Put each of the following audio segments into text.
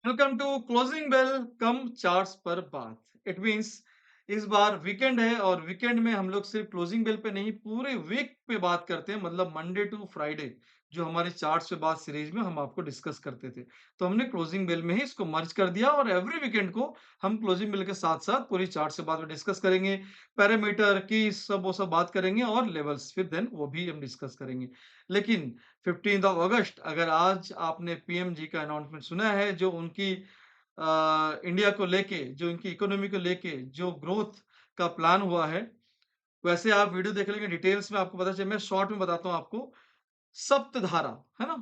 Welcome to closing bell cum charts पर बात। It means इस बार वीकेंड है और वीकेंड में हम लोग सिर्फ क्लोजिंग बेल पे नहीं पूरे वीक पे बात करते हैं, मतलब मंडे टू फ्राइडे जो हमारे चार्ट्स पे बात सीरीज में हम आपको डिस्कस करते थे। तो हमने क्लोजिंग बेल में ही इसको मर्ज कर दिया और एवरी वीकेंड को हम क्लोजिंग बेल के साथ साथ पूरी चार्ट से बात में डिस्कस करेंगे। पैरामीटर की सब वो सब बात करेंगे और लेवल्स फिर देन वो भी हम डिस्कस करेंगे। लेकिन 15th ऑफ अगस्त, अगर आज आपने पीएम जी का अनाउंसमेंट सुना है, जो उनकी इंडिया को लेके, जो इनकी इकोनॉमी को लेके जो ग्रोथ का प्लान हुआ है, वैसे आप वीडियो देख लेंगे डिटेल्स में आपको पता चले। मैं शॉर्ट में बताता हूँ आपको। सप्तधारा, है ना?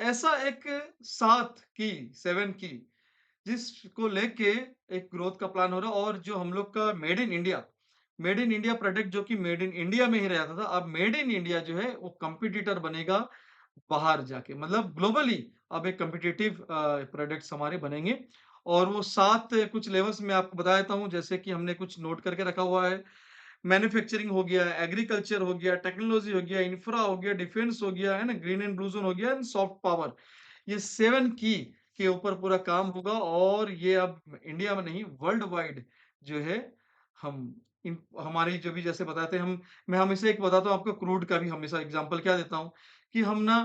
ऐसा एक 7 की 7 की जिसको लेके एक ग्रोथ का प्लान हो रहा है। और जो हम लोग का मेड इन इंडिया प्रोडक्ट जो कि मेड इन इंडिया में ही रहता था, अब मेड इन इंडिया जो है वो कॉम्पिटिटर बनेगा बाहर जाके, मतलब ग्लोबली अब एक कॉम्पिटिटिव प्रोडक्ट्स हमारे बनेंगे। और वो 7 कुछ लेवल्स मैं आपको बता देता हूँ, जैसे कि हमने कुछ नोट करके रखा हुआ है। मैन्युफैक्चरिंग हो गया, एग्रीकल्चर हो गया, टेक्नोलॉजी हो गया, इंफ्रा हो गया, डिफेंस हो गया, है ना? ग्रीन एंड ब्लू ज़ोन हो गया एंड सॉफ्ट पावर। ये 7 की के ऊपर पूरा काम होगा और ये अब इंडिया में नहीं, वर्ल्ड वाइड जो है हम इन हमारी जो भी जैसे बताते हैं हम। मैं हमेशा एक बताता हूँ आपको, क्रूड का भी हमेशा एग्ज़ाम्पल क्या देता हूँ कि हम ना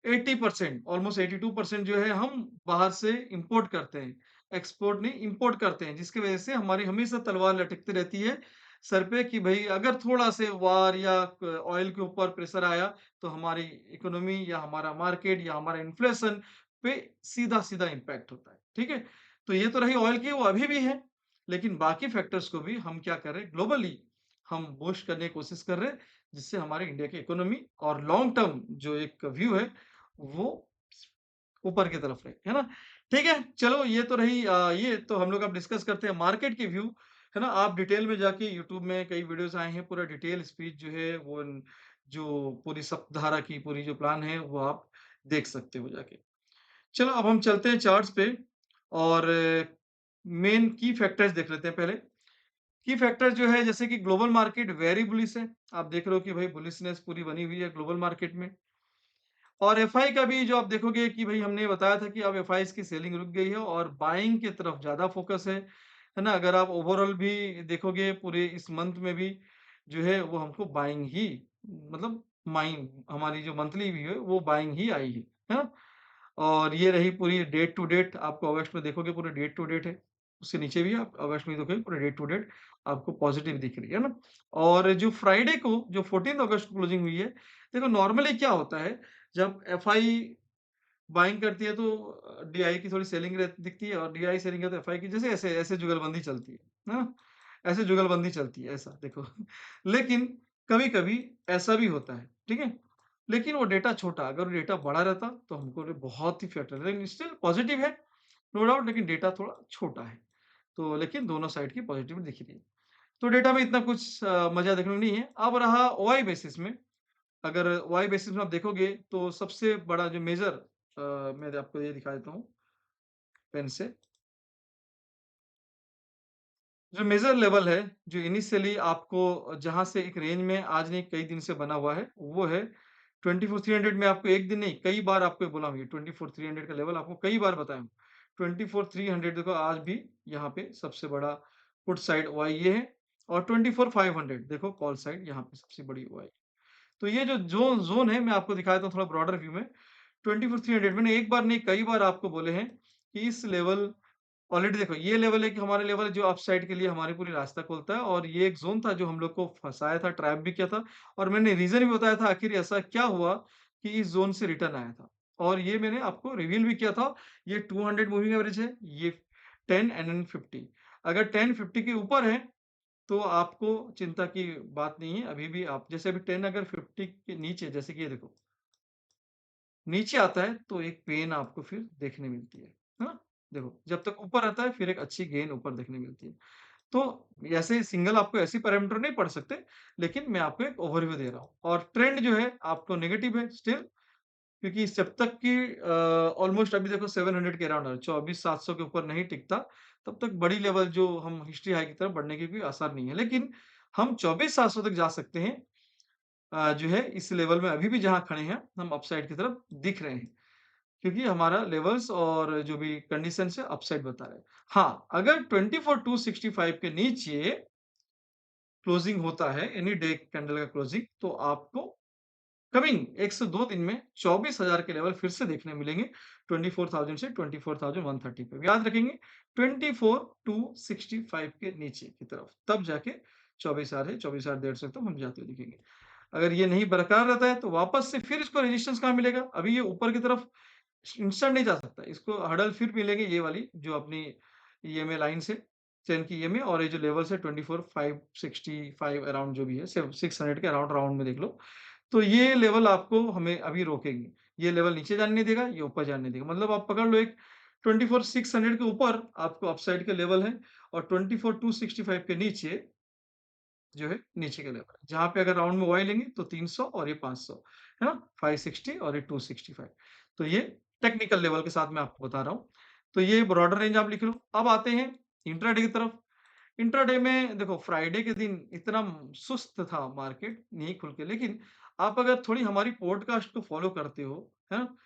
80% ऑलमोस्ट 82% जो है हम बाहर से इंपोर्ट करते हैं। एक्सपोर्ट नहीं, इंपोर्ट करते हैं, जिसकी वज़ह से हमारी हमेशा तलवार लटकती रहती है सर पे कि भई अगर थोड़ा से वार या क ऑयल के ऊपर प्रेशर आया, तो हमारी इकोनॉमी या हमारा मार्केट या हमारा इन्फ्लेशन पे सीधा-सीधा इम्पैक्ट होता है। ठीक है? तो ये तो रही ऑयल की, वो अभी भी है, लेकिन बाकी फैक्टर्स को भी हम क्या कर रहे हैं, ग्लोबली हम बूस्ट करने की कोशिश कर रहे हैं, जिससे हमारे इंडिया की इकोनॉमी और लॉन्ग टर्म जो एक व्यू है, वो ऊपर की तरफ रहे, है ना? ठीक है, चलो ये तो रही ये तो हम लोग अब डिस्कस करते हैं मार्केट की व्यू, है ना? आप डिटेल में जाके यूट्यूब में कई वीडियोज़ आए हैं, पूरा डिटेल स्पीच जो है वो जो पूरी सप्तधारा की पूरी जो प्लान है, वो आप देख सकते हो जाके। चलो अब हम चलते हैं चार्ट्स पे और मेन की फैक्टर्स देख लेते हैं पहले। की फैक्टर जो है जैसे कि ग्लोबल मार्केट वेरी बुलिश है। आप देख रहे हो कि भाई बुलिशनेस पूरी बनी हुई है ग्लोबल मार्केट में। और एफआई का भी जो आप देखोगे कि भई हमने बताया था कि अब एफआईज़ की सेलिंग रुक गई है और बाइंग की तरफ ज़्यादा फ़ोकस है ना? अगर आप ओवरऑल भी देखोगे पूरे इस मंथ में भी जो है वो हमको बाइंग ही, मतलब माइन हमारी जो मंथली व्यू है वो बाइंग ही आई है ना? और ये रही पूरी डेट टू डेट, आपको अगस्त में देखोगे पूरे डेट टू डेट है। उससे नीचे भी आप अगस्त में देखोगे पूरे डेट टू डेट आपको पॉज़िटिव दिख रही है ना? और जो फ्राइडे को जो 14 अगस्त को क्लोजिंग हुई है, देखो नॉर्मली क्या होता है जब एफआई बाइंग करती है तो डीआई की थोड़ी सेलिंग दिखती है और डीआई सेलिंग है तो एफआई की जैसे ऐसे ऐसे जुगलबंदी चलती है ना? ऐसे जुगलबंदी चलती है ऐसा देखो। लेकिन कभी-कभी ऐसा भी होता है, ठीक है? लेकिन वो डेटा छोटा, अगर वो डेटा बड़ा रहता तो हमको ये बहुत ही इफ़ेक्ट लेकिन स्टिल पॉजिटिव है, नो डाउट, लेकिन डेटा थोड़ा छोटा है। तो लेकिन दोनों साइड की पॉजिटिव दिख रही है। तो डेटा में इतना कुछ मज़ा देखने को नहीं है। अब रहा ओआई बेसिस में, अगर वाई बेसिस में आप देखोगे तो सबसे बड़ा जो मेजर मैं आपको ये दिखा देता हूँ पेन से। जो मेजर लेवल है, जो इनिशियली आपको जहाँ से एक रेंज में आज नहीं कई दिन से बना हुआ है, वो है 24,300 में। आपको एक दिन नहीं कई बार आपको बोला हूँ ये 24,300 का लेवल आपको कई बार बताया हूँ। 24,300 देखो आज भी यहाँ पे सबसे बड़ा पुट साइड वाई ये है और 24,500 देखो कॉल साइड यहाँ पे सबसे बड़ी वाई। तो ये जो ज़ोन है मैं आपको दिखाया था थोड़ा ब्रॉडर व्यू में। 24,300 मैंने एक बार नहीं कई बार आपको बोले हैं कि इस लेवल ऑलरेडी देखो ये लेवल है कि हमारा लेवल है जो अपसाइड के लिए हमारी पूरी रास्ता खोलता है और ये एक ज़ोन था जो हम लोग को फँसाया था, ट्रैप भी किया था और मैंने रीज़न भी बताया था आखिर ऐसा क्या हुआ कि इस ज़ोन से रिटर्न आया था। और ये मैंने आपको रिवील भी किया था, ये 200 मूविंग एवरेज है, ये 10 एंड देन 50। अगर 10, 50 के ऊपर है तो आपको चिंता की बात नहीं है, अभी भी आप जैसे अभी 10 अगर 50 के नीचे जैसे कि ये देखो, नीचे आता है तो एक पेन आपको फिर देखने मिलती है ना? देखो, जब तक ऊपर रहता है फिर एक अच्छी गेन ऊपर देखने मिलती है। तो ऐसे सिंगल आपको ऐसे पैरामीटर नहीं पढ़ सकते, लेकिन मैं आपको एक ओवरव्यू दे रहा हूँ और ट्रेंड जो है आपको नेगेटिव है स्टिल, क्योंकि जब तक कि ऑलमोस्ट अभी देखो 700 के अराउंड है, 24,700 के ऊपर नहीं टिकता, तब तक बड़ी लेवल जो हम हिस्ट्री हाई की तरफ बढ़ने की कोई आसार नहीं है। लेकिन हम 24,700 तक जा सकते हैं, जो है इस लेवल में अभी भी जहाँ खड़े हैं, हम अपसाइड की तरफ दिख रहे हैं। क्योंकि हमारा लेवल्स और जो भी कंडीशंस है अपसाइड बता रहा है। हाँ, अगर 24,265 के नीचे क्लोजिंग होता है, एनी डे कैंडल का क्लोजिंग, तो आपको कमिंग 1 से 2 दिन में 24,000 के लेवल फिर से देखने मिलेंगे 24,000 से 24,130 पे। याद रखेंगे 24,265 के नीचे की तरफ, तब जाके 24,000 है, 24,500 तक हम जाते हुए दिखेंगे। अगर ये नहीं बरकरार रहता है, तो वापस से फिर इसको रेजिस्टेंस कहाँ मिलेगा? अभी ये ऊपर की तरफ इंस्टेंट नहीं जा सकता। इसको हर्डल फिर मिलेंगे ये वाली जो अपनी ईएमए लाइन से 10 की ईएमए और ये जो लेवल्स है 24,565 अराउंड जो भी है, 600 के अराउंड राउंड में देख लो। तो ये लेवल आपको हमें अभी रोकेंगे। ये लेवल नीचे जाने नहीं देगा, ये ऊपर जाने नहीं देगा। मतलब आप पकड़ लो एक 24,600 के ऊपर आपको अपसाइड के लेवल है और 24,265 के नीचे जो है नीचे का लेवल है। जहाँ पे अगर राउंड में वाई लेंगे तो 300 और ये 500 है ना? 560 और ये 265 तो ये टेक्निकल लेवल के साथ मैं आपको बता रहा हूँ। तो ये ब्रॉडर रेंज आप लिख लो। अब आते हैं इंट्राडे की तरफ। इंट्राडे में देखो फ्राइडे के दिन इतना सुस्त था मार्केट नहीं खुल के, लेकिन आप अगर थोड़ी हमारी पॉडकास्ट को फॉलो करते हो, है ना?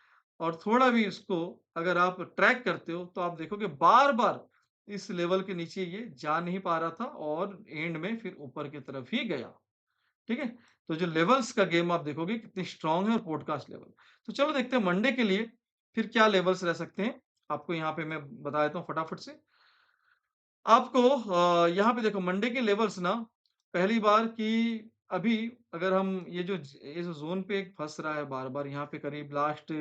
और थोड़ा भी इसको अगर आप ट्रैक करते हो, तो आप देखोगे बार-बार इस लेवल के नीचे ये जा नहीं पा रहा था और एंड में फिर ऊपर की तरफ ही गया। ठीक है? तो जो लेवल्स का गेम आप देखोगे कितनी स्ट्रॉन्ग है और पॉडकास्ट लेवल। तो चलो देखते हैं मंडे के लिए फिर क्या लेवल्स रह सकते हैं। आपको यहाँ पे मैं बता देता हूँ फटाफट से। आपको यहाँ पे देखो मंडे के लेवल्स ना पहली बार कि अभी अगर हम ये जो ज़ोन पे फँस रहा है बार-बार यहाँ पे करीब लास्ट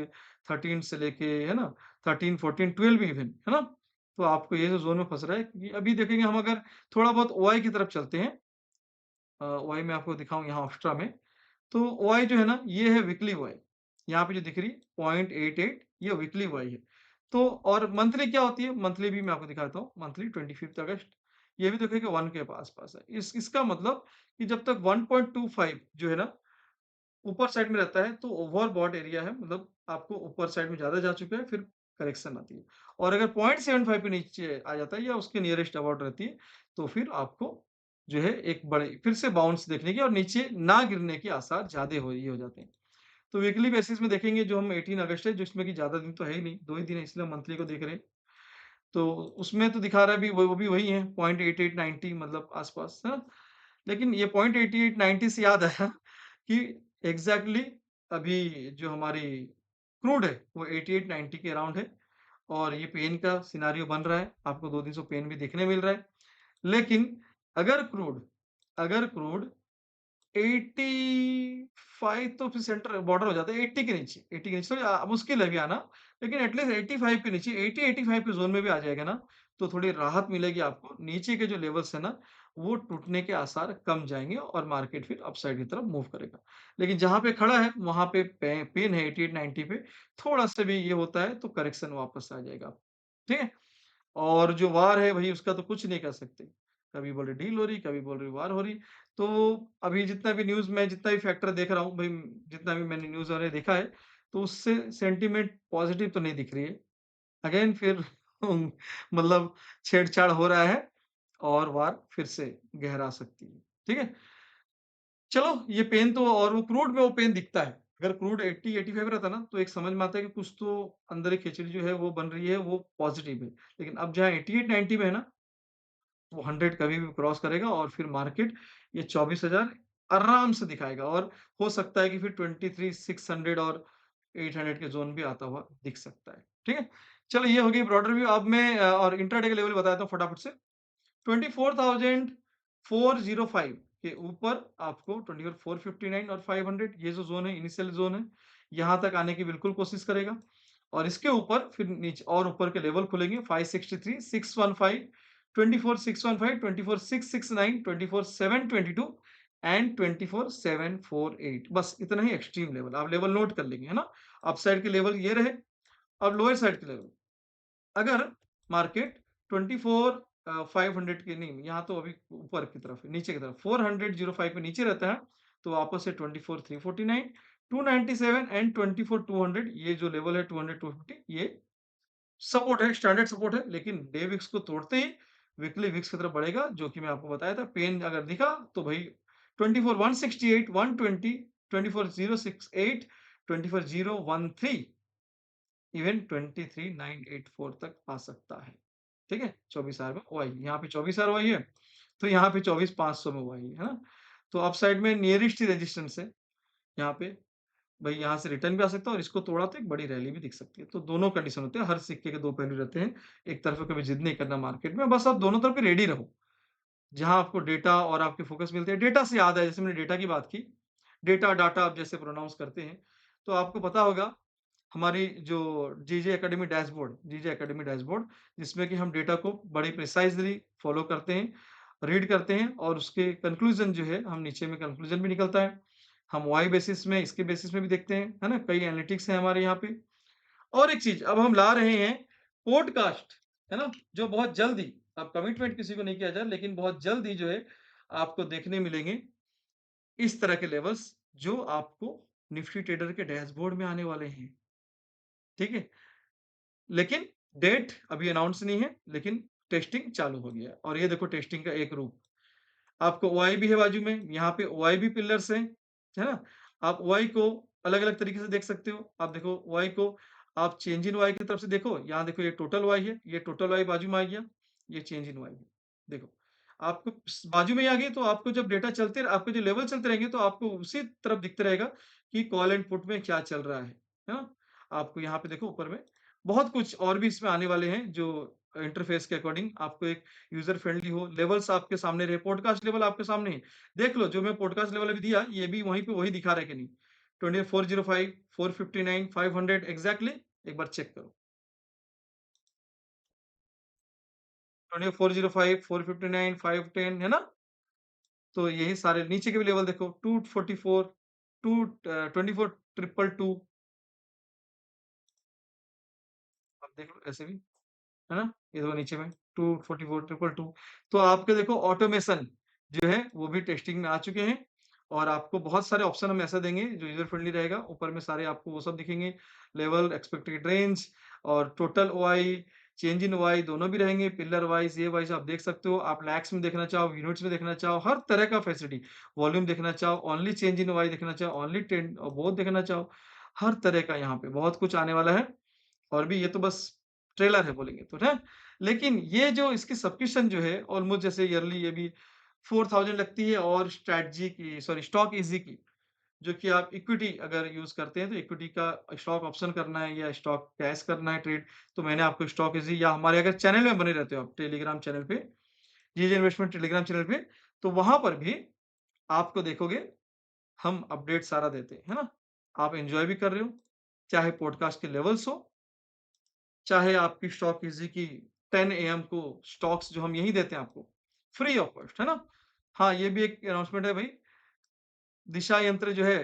13 से लेके है ना 13, 14, 12 इवन है ना? तो आपको ये जो ज़ोन में फँस रहा है कि अभी देखेंगे हम अगर थोड़ा बहुत ओआई की तरफ चलते हैं ओआई मैं आपको दिखाऊँ यहाँ ऑक्स्ट्रा में, तो ओआई जो है ना ये है वीकली ओआई। यहाँ पे जो दिख रही है 0.88 ये वीकली ओआई है। तो और मंथली क्या होती है? मंथली भी मैं आपको दिखाता हूँ। मंथली 25th अगस्त ये भी देखिए कि 1 के पास-पास है। इसका मतलब कि जब तक 1.25 जो है ना ऊपर साइड में रहता है तो ओवरबॉट एरिया है मतलब आपको ऊपर साइड में ज़्यादा जा चुका है फिर करेक्शन आती है। और अगर 0.75 के नीचे आ जाता है या उसके नियरेस्ट अबाउट रहती है, तो फिर आपको जो है एक बड़े फिर से बाउंस देखने की और नीचे ना गिरने के आसार ज़्यादा हो जाते हैं। तो वीकली बेसिस में देखेंगे जो हम 18 अगस्त है जिसमें कि ज़्यादा दिन तो है ही नहीं, 2 ही दिन है इसलिए हम मंथली को देख रहे हैं। तो उसमें तो दिखा रहा है अभी वो भी वही है 0.8890 मतलब आस-पास, है ना? लेकिन ये 0.8890 से याद आया कि एग्ज़ैक्टली अभी जो हमारी क्रूड है वो 88-90 के अराउंड है और ये पेन का सिनेरियो बन रहा है। आपको 2 दिन से पेन भी देखने मिल रहा है। लेकिन अगर क्रूड 85 तो फिर सेंटर बॉर्डर हो जाता है 80 के नीचे तो मुश्किल है अभी आना। लेकिन एटलीस्ट 85 के नीचे 80-85 के ज़ोन में भी आ जाएगा ना, तो थोड़ी राहत मिलेगी आपको। नीचे के जो लेवल्स है ना, वो टूटने के आसार कम जाएँगे और मार्केट फिर अपसाइड की तरफ मूव करेगा। लेकिन जहाँ पे खड़ा है, वहाँ पे पेन है 88-90 पे, थोड़ा-सा भी ये होता है तो करेक्शन वापस आ जाएगा। ठीक है? और जो वार है भई उसका तो कुछ नहीं कर सकते। कभी बोल रहे डील हो रही, कभी बोल रहे वार हो रही। तो अभी जितना भी न्यूज़ में जितना भी फैक्टर देख रहा हूँ भई जितना भी मैंने न्यूज़ वगैरह देखा है, तो उससे सेंटीमेंट पॉज़िटिव तो नहीं दिख रही है। अगेन फिर मतलब छेड़-छाड़ हो रहा है और वार फिर से गहरा सकती है। ठीक है? चलो ये पेन तो और वो क्रूड में वो पेन दिखता है। अगर क्रूड 80-85 रहता ना, तो एक समझ में आता है कि कुछ तो अंदर ही खिचड़ी जो है वो बन रही है, वो पॉज़िटिव है। लेकिन अब जहाँ 88-90 में है ना, वो 100 कभी भी क्रॉस करेगा और फिर मार्केट ये 24,000 आराम से दिखाएगा और हो सकता है कि फिर 23,600 और 800 के ज़ोन भी आता हुआ दिख सकता है। ठीक है? चलो ये हो गई ब्रॉडर व्यू अब मैं और इंट्राडे का लेवल बता देता हूँ फटाफट से। 24,405 के ऊपर आपको 24,459 और 500 ये जो ज़ोन है इनिशियल ज़ोन है, यहाँ तक आने की बिल्कुल कोशिश करेगा। और इसके ऊपर फिर नीचे और ऊपर के लेवल खुलेंगे 563, 615, 24,615, 24,669, 24,722 एंड 24,748 बस इतना ही एक्सट्रीम लेवल आप लेवल नोट कर लेंगे, है ना? अपसाइड के लेवल ये रहे, अब लोअर साइड के लेवल अगर मार्केट 24 500 के नहीं, यहाँ तो अभी ऊपर की तरफ है, नीचे की तरफ 400.05 पे नीचे रहता है, तो वापस से 24,349, 297 एंड 24,200 ये जो लेवल है 200, 250 ये सपोर्ट है, स्टैंडर्ड सपोर्ट है, लेकिन डे विक्स को तोड़ते ही वीकली विक्स की तरफ बढ़ेगा, जो कि मैं आपको बताया था। पेन अगर दिखा तो भई 24,168, 120, 24,068, 24,013 इवन 23,984 तक आ सकता है। ठीक है? 24 आवर में ओआई, यहाँ पे 24 आवर ओआई है, तो यहाँ पे 24,500 में ओआई है ना? तो अपसाइड में नियरेस्ट ही रेजिस्टेंस है, यहाँ पे भई यहाँ से रिटर्न भी आ सकता है और इसको तोड़ा तो एक बड़ी रैली भी दिख सकती है। तो दोनों कंडीशन होते हैं, हर सिक्के के 2 पहलू रहते हैं। एक तरफ कभी जिद नहीं करना मार्केट में, बस आप दोनों तरफ पे रेडी रहो। जहाँ आपको डेटा और आपके फ़ोकस मिलते हैं। डेटा से याद है, जैसे मैंने डेटा की बात की, डेटा, डाटा आप जैसे प्रोनाउंस करते हैं, तो आपको पता होगा हमारी जो जीजे अकेडमी डैशबोर्ड जिसमें कि हम डेटा को बड़ी प्रिसाइज़ली फ़ॉलो करते हैं, रीड करते हैं और उसके कंक्लूज़न जो है, हम नीचे में कंक्लूज़न भी निकलता है। हम वाई बेसिस में, इसके बेसिस में भी देखते हैं, है ना? कई एनालिटिक्स हैं हमारे यहाँ पे। और एक चीज़ अब हम ला रहे हैं पॉडकास्ट, है ना? जो बहुत जल्द ही अब कमिटमेंट किसी को नहीं किया जाए लेकिन बहुत जल्द ही जो है आपको देखने मिलेंगे इस तरह के लेवल्स जो आपको निफ्टी ट्रेडर के डैशबोर्ड में आने वाले हैं, ठीक है? लेकिन डेट अभी अनाउंस नहीं है, लेकिन टेस्टिंग चालू हो गया है और ये देखो टेस्टिंग का एक रूप। आपको ओआई भी है बाजू में, यहाँ पे ओआई भी पिलर्स हैं, है ना? आप ओआई को अलग-अलग तरीके से देख सकते हो। आप देखो ओआई को आप चेंज इन ओआई की तरफ से देखो, यहाँ देखो ये टोटल ओआई है, ये टोटल ओआई बाजू में आ गया, ये चेंज इन ओआई है। देखो, आपको बाजू में ही आ गई तो आपको जब डेटा चलते आपके जो लेवल चलते रहेंगे तो आपको उसी तरफ दिखता रहेगा कि कॉल एंड पुट में क्या चल रहा है ना? आपको यहाँ पे देखो ऊपर में बहुत कुछ और भी इसमें आने वाले हैं जो इंटरफेस के अकॉर्डिंग आपको एक यूज़र फ्रेंडली हो, लेवल्स आपके सामने रहे, पॉडकास्ट लेवल आपके सामने है। देख लो जो मैं पॉडकास्ट लेवल अभी दिया, ये भी वहीं पे वही दिखा रहा है कि नहीं? 2405, 459, 500 एग्ज़ैक्टली एक बार चेक करो। 2405, 459, 510 है ना? तो यही सारे नीचे के भी लेवल देखो 244, 24,222 आप देख लो ऐसे भी। है ना? ये देखो नीचे में 244 222 तो आपके देखो ऑटोमेशन जो है वो भी टेस्टिंग में आ चुके हैं और आपको बहुत सारे ऑप्शन हम ऐसा देंगे जो यूज़र फ्रेंडली रहेगा। ऊपर में सारे आपको वो सब दिखेंगे, लेवल, एक्सपेक्टेड रेंज और total OI, change in OI दोनों भी रहेंगे, पिलर वाइज़, ये वाइज़ आप देख सकते हो। आप लैक्स में देखना चाहो, यूनिट्स में देखना चाहो, हर तरह का फैसिलिटी, वॉल्यूम देखना चाहो, ओनली चेंज इन ओआई देखना चाहो, ओनली ट्रेंड बोथ देखना चाहो, हर तरह का यहाँ पे बहुत कुछ आने वाला है। और भी ये तो बस ट्रेलर है बोलेंगे तो, है? लेकिन ये जो इसकी सब्सक्रिप्शन जो है ऑलमोस्ट जैसे ईयरली ये भी 4000 लगती है और स्ट्रैटेजी की सॉरी स्टॉक ईज़ी की, जो कि आप इक्विटी अगर यूज़ करते हैं तो इक्विटी का स्टॉक ऑप्शन करना है या स्टॉक कैश करना है ट्रेड, तो मैंने आपको स्टॉक ईज़ी या हमारे अगर चैनल में बने रहते हो आप टेलीग्राम चैनल पे, जीजे इन्वेस्टमेंट टेलीग्राम चैनल पे, तो वहाँ पर भी आपको देखोगे हम अपडेट सारा देते हैं, है ना? आप एन्जॉय भी कर रहे हो, चाहे पॉडकास्ट के लेवल्स हो चाहे आपकी स्टॉक ईज़ी की 10 एएम को स्टॉक्स जो हम यहीं देते हैं आपको, फ्री ऑफ कॉस्ट, है ना? हाँ, ये भी एक अनाउंसमेंट है भई, दिशा यंत्र जो है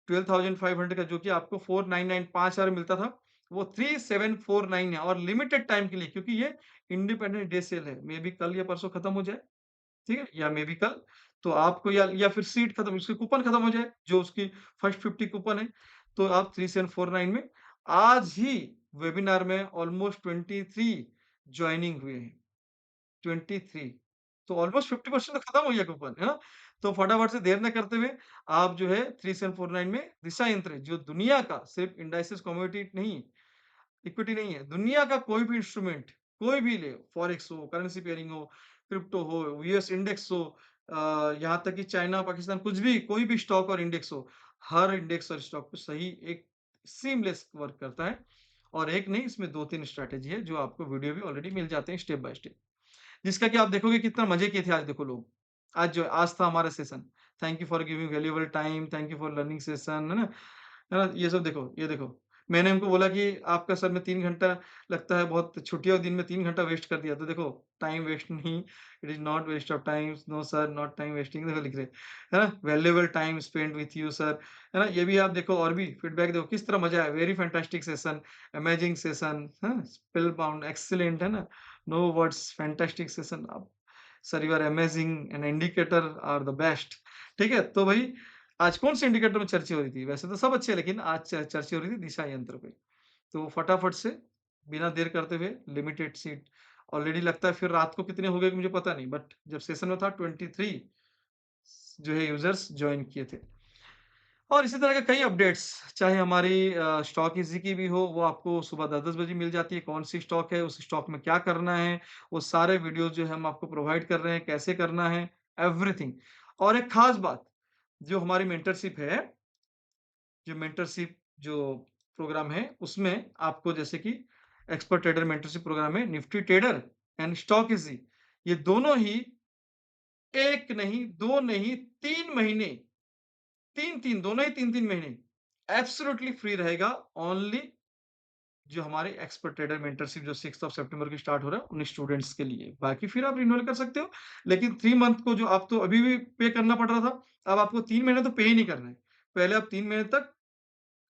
12,500 का जो कि आपको 499 5,000 में मिलता था, वो 3749 है और लिमिटेड टाइम के लिए क्योंकि ये इंडिपेंडेंट डे सेल है, मेबी कल या परसों खत्म हो जाए, ठीक है? या मेबी कल, तो आपको या फिर सीट खत्म उसकी कूपन खत्म हो जाए, जो उसकी फर्स्ट 50 कूपन है, तो आप 3749 में आज ही वेबिनार में ऑलमोस्ट 23 जॉइनिंग हुए हैं, 23 तो ऑलमोस्ट 50% तो खत्म हो गया कूपन, है ना? तो फटाफट से देर ना करते हुए आप जो है 3749 में दिशा यंत्र जो दुनिया का सिर्फ इंडाइसेस कमोडिटी नहीं इक्विटी नहीं है, दुनिया का कोई भी इंस्ट्रूमेंट, कोई भी ले, फॉरेक्स हो, करेंसी पेयरिंग हो, क्रिप्टो हो, यूएस इंडेक्स हो यहाँ तक कि चाइना, पाकिस्तान कुछ भी, कोई भी स्टॉक और इंडेक्स हो, हर इंडेक्स और स्टॉक पे सही एक सीमलेस वर्क करता है और एक नहीं इसमें 2-3 स्ट्रैटेजी है जो आपको वीडियो भी ऑलरेडी मिल जाते हैं स्टेप बाय स्टेप। जिसका कि आप देखोगे कितना मज़े किए थे आज देखो लोग। आज था हमारा session. Thank you for giving valuable time, thank you for learning session, है ना? है ना? ये सब देखो, ये देखो। मैंने उनको बोला कि आपका सर में 3 घंटा लगता है बहुत छुट्टियों के दिन में 3 घंटा वेस्ट कर दिया। तो देखो टाइम वेस्ट नहीं, it is not waste of time, no sir not time wasting देखो लिख रहे हैं। है ना? Valuable time spent with you sir, है ना? ये भी आप देखो और भी फीडबैक देखो किस तरह मज़ा आया, very fantastic session, amazing session, हाँ? स्पेलबाउंड, एक्सीलेंट है ना? नो वर्ड्स, फैंटास्टिक सेशन आप sir you are amazing and indicator are the best ठीक है? तो भई आज कौन-से इंडिकेटर में चर्चा हो रही थी? वैसे तो सब अच्छे हैं लेकिन आज चर्चा हो रही थी दिशा यंत्र पे। तो फटाफट से बिना देर करते हुए लिमिटेड सीट ऑलरेडी लगता है फिर रात को कितने हो गए मुझे पता नहीं बट जब सेशन में था 23 जो है यूज़र्स जॉइन किए थे। और इसी तरह के कई अपडेट्स, चाहे हमारी स्टॉक इज़ी की भी हो, वो आपको सुबह 10-10 बजे मिल जाती है, कौन-सी स्टॉक है, उस स्टॉक में क्या करना है, वो सारे वीडियोज़ जो है हम आपको प्रोवाइड कर रहे हैं, कैसे करना है, एवरीथिंग। और एक ख़ास बात, जो हमारी मेंटरशिप है, जो मेंटरशिप जो प्रोग्राम है, उसमें आपको जैसे कि एक्सपर्ट ट्रेडर मेंटरशिप प्रोग्राम है, Nifty trader and stock easy, ये दोनों ही 1 नहीं, 2 नहीं, 3 महीने 3-3 दोनों ही 3-3 महीने एब्सोल्यूटली फ्री रहेगा ओनली जो हमारे एक्सपर्ट ट्रेडर मेंटरशिप जो 6th ऑफ सितंबर की स्टार्ट हो रहा है उन स्टूडेंट्स के लिए। बाकी फिर आप रिन्यूअल कर सकते हो, लेकिन 3 मंथ को जो आप तो अभी भी पे करना पड़ रहा था, अब आपको 3 महीने तो पे ही नहीं करना है। पहले आप 3 महीने तक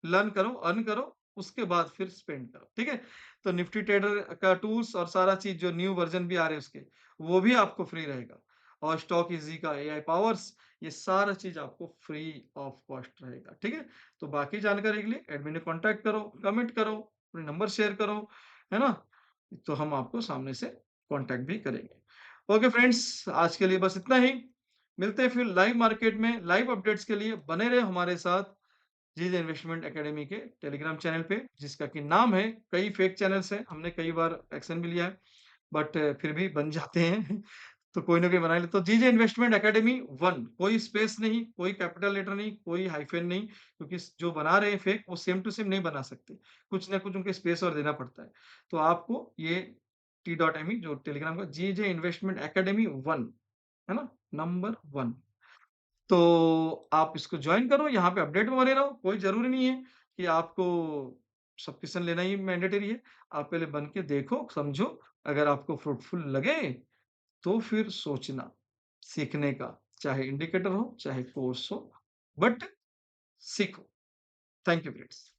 लर्न करो, अर्न करो, उसके बाद फिर स्पेंड करो, ठीक है? तो निफ्टी ट्रेडर का टूल्स और सारा चीज़ जो न्यू वर्ज़न भी आ रहे हैं उसके, वो भी आपको फ्री रहेगा और स्टॉक ईज़ी का एआई पावर्स, ये सारा चीज़ आपको फ्री ऑफ कॉस्ट रहेगा, ठीक है? तो बाकी जानकारी के लिए एडमिन में कॉन्टैक्ट करो, कमेंट करो, अपने नंबर शेयर करो, है ना? तो हम आपको सामने से कॉन्टैक्ट भी करेंगे। ओके फ्रेंड्स, आज के लिए बस इतना ही। मिलते हैं फिर लाइव मार्केट में, लाइव अपडेट्स के लिए बने रहे हमारे साथ। जी, जी, इन्वेस्टमेंट अकेडमी के टेलीग्राम चैनल पे, जिसका कि नाम है, कई फेक चैनल्स हैं, हमने कई बार एक्शन भी लिया है, बट फिर भी बन जाते हैं। तो कोई ना कोई बना ही ले तो जीजे इन्वेस्टमेंट अकेडमी 1 कोई स्पेस नहीं, कोई कैपिटल लेटर नहीं, कोई हाइफ़न नहीं, क्योंकि जो बना रहे हैं फेक, वो सेम टू सेम नहीं बना सकते। कुछ ना कुछ उनको स्पेस और देना पड़ता है। तो आपको ये t.me जो टेलीग्राम का जीजे इन्वेस्टमेंट अकेडमी 1 है ना? नंबर 1 तो आप इसको जॉइन करो, यहाँ पे अपडेट में बने रहो, कोई ज़रूरी नहीं है कि आपको सब्सक्रिप्शन लेना ही मैंडेटरी है। आप पहले बन के देखो, समझो, अगर आपको फ्रूटफुल लगे, तो फिर सोचना, सीखने का, चाहे इंडिकेटर हो, चाहे कोर्स हो, बट सीखो। Thank you friends.